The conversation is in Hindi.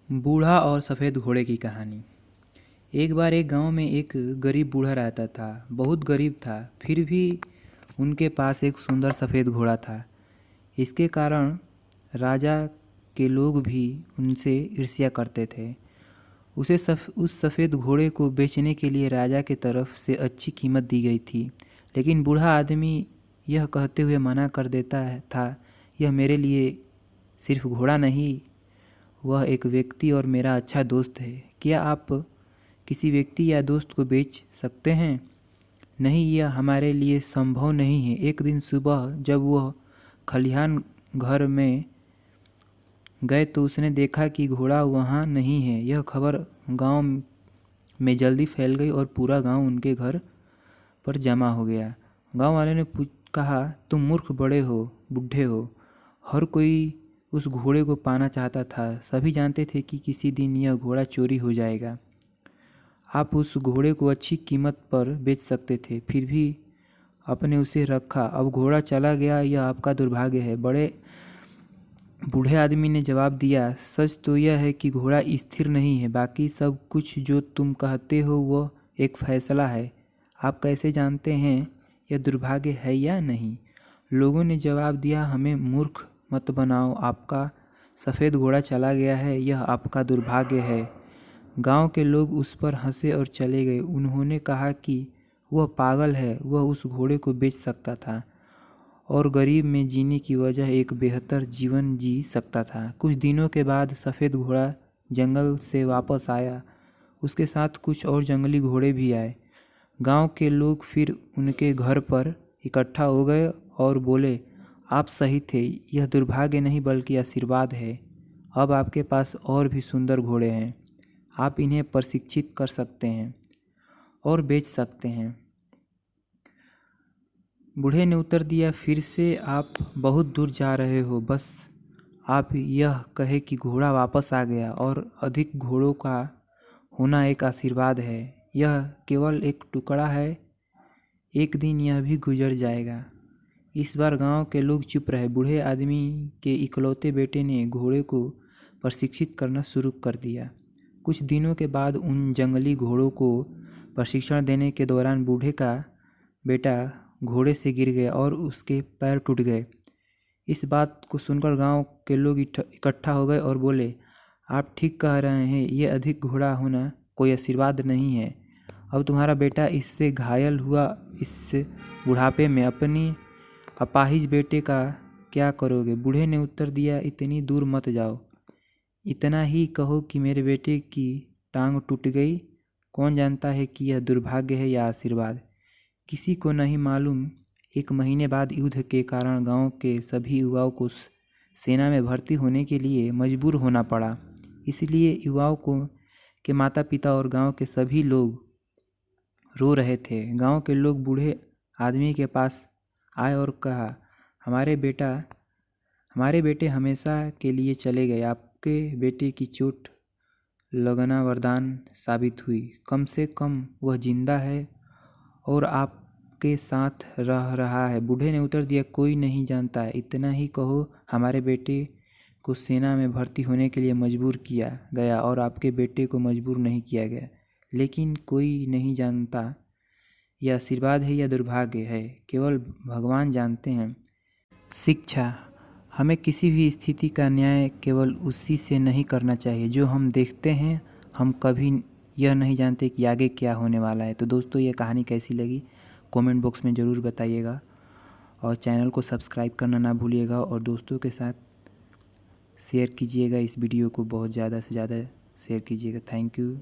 बूढ़ा और सफ़ेद घोड़े की कहानी। एक बार एक गांव में एक गरीब बूढ़ा रहता था। बहुत गरीब था, फिर भी उनके पास एक सुंदर सफ़ेद घोड़ा था। इसके कारण राजा के लोग भी उनसे ईर्ष्या करते थे। उस सफ़ेद घोड़े को बेचने के लिए राजा के तरफ से अच्छी कीमत दी गई थी, लेकिन बूढ़ा आदमी यह कहते हुए मना कर देता था, यह मेरे लिए सिर्फ घोड़ा नहीं, वह एक व्यक्ति और मेरा अच्छा दोस्त है। क्या आप किसी व्यक्ति या दोस्त को बेच सकते हैं? नहीं, यह हमारे लिए संभव नहीं है। एक दिन सुबह जब वह खलिहान घर में गए तो उसने देखा कि घोड़ा वहाँ नहीं है। यह खबर गांव में जल्दी फैल गई और पूरा गांव उनके घर पर जमा हो गया। गांव वाले ने कहा, तुम मूर्ख बड़े हो, बूढ़े हो। हर कोई उस घोड़े को पाना चाहता था। सभी जानते थे कि किसी दिन यह घोड़ा चोरी हो जाएगा। आप उस घोड़े को अच्छी कीमत पर बेच सकते थे, फिर भी आपने उसे रखा। अब घोड़ा चला गया, यह आपका दुर्भाग्य है। बूढ़े आदमी ने जवाब दिया, सच तो यह है कि घोड़ा स्थिर नहीं है, बाकी सब कुछ जो तुम कहते हो वह एक फैसला है। आप कैसे जानते हैं यह दुर्भाग्य है या नहीं? लोगों ने जवाब दिया, हमें मूर्ख मत बनाओ, आपका सफ़ेद घोड़ा चला गया है, यह आपका दुर्भाग्य है। गांव के लोग उस पर हंसे और चले गए। उन्होंने कहा कि वह पागल है, वह उस घोड़े को बेच सकता था और गरीब में जीने की वजह एक बेहतर जीवन जी सकता था। कुछ दिनों के बाद सफ़ेद घोड़ा जंगल से वापस आया। उसके साथ कुछ और जंगली घोड़े भी आए। गांव के लोग फिर उनके घर पर इकट्ठा हो गए और बोले, आप सही थे, यह दुर्भाग्य नहीं बल्कि आशीर्वाद है। अब आपके पास और भी सुंदर घोड़े हैं, आप इन्हें प्रशिक्षित कर सकते हैं और बेच सकते हैं। बूढ़े ने उत्तर दिया, फिर से आप बहुत दूर जा रहे हो। बस आप यह कहे कि घोड़ा वापस आ गया और अधिक घोड़ों का होना एक आशीर्वाद है। यह केवल एक टुकड़ा है, एक दिन यह भी गुजर जाएगा। इस बार गांव के लोग चुप रहे। बूढ़े आदमी के इकलौते बेटे ने घोड़े को प्रशिक्षित करना शुरू कर दिया। कुछ दिनों के बाद उन जंगली घोड़ों को प्रशिक्षण देने के दौरान बूढ़े का बेटा घोड़े से गिर गया और उसके पैर टूट गए। इस बात को सुनकर गांव के लोग इकट्ठा हो गए और बोले, आप ठीक कह रहे हैं, ये अधिक घोड़ा होना कोई आशीर्वाद नहीं है। अब तुम्हारा बेटा इससे घायल हुआ, इस बुढ़ापे में अपनी अपाहिज बेटे का क्या करोगे? बूढ़े ने उत्तर दिया, इतनी दूर मत जाओ, इतना ही कहो कि मेरे बेटे की टांग टूट गई। कौन जानता है कि यह दुर्भाग्य है या आशीर्वाद? किसी को नहीं मालूम। एक महीने बाद युद्ध के कारण गांव के सभी युवाओं को सेना में भर्ती होने के लिए मजबूर होना पड़ा। इसलिए युवाओं को के माता पिता और गांव के सभी लोग रो रहे थे। गांव के लोग बूढ़े आदमी के पास आए और कहा, हमारे बेटे हमेशा के लिए चले गए। आपके बेटे की चोट लगना वरदान साबित हुई। कम से कम वह जिंदा है और आपके साथ रह रहा है। बूढ़े ने उत्तर दिया, कोई नहीं जानता है, इतना ही कहो हमारे बेटे को सेना में भर्ती होने के लिए मजबूर किया गया और आपके बेटे को मजबूर नहीं किया गया। लेकिन कोई नहीं जानता यह आशीर्वाद है या दुर्भाग्य है, केवल भगवान जानते हैं। शिक्षा, हमें किसी भी स्थिति का न्याय केवल उसी से नहीं करना चाहिए जो हम देखते हैं। हम कभी यह नहीं जानते कि आगे क्या होने वाला है। तो दोस्तों, ये कहानी कैसी लगी कमेंट बॉक्स में ज़रूर बताइएगा और चैनल को सब्सक्राइब करना ना भूलिएगा और दोस्तों के साथ शेयर कीजिएगा। इस वीडियो को बहुत ज़्यादा से ज़्यादा शेयर कीजिएगा। Thank you.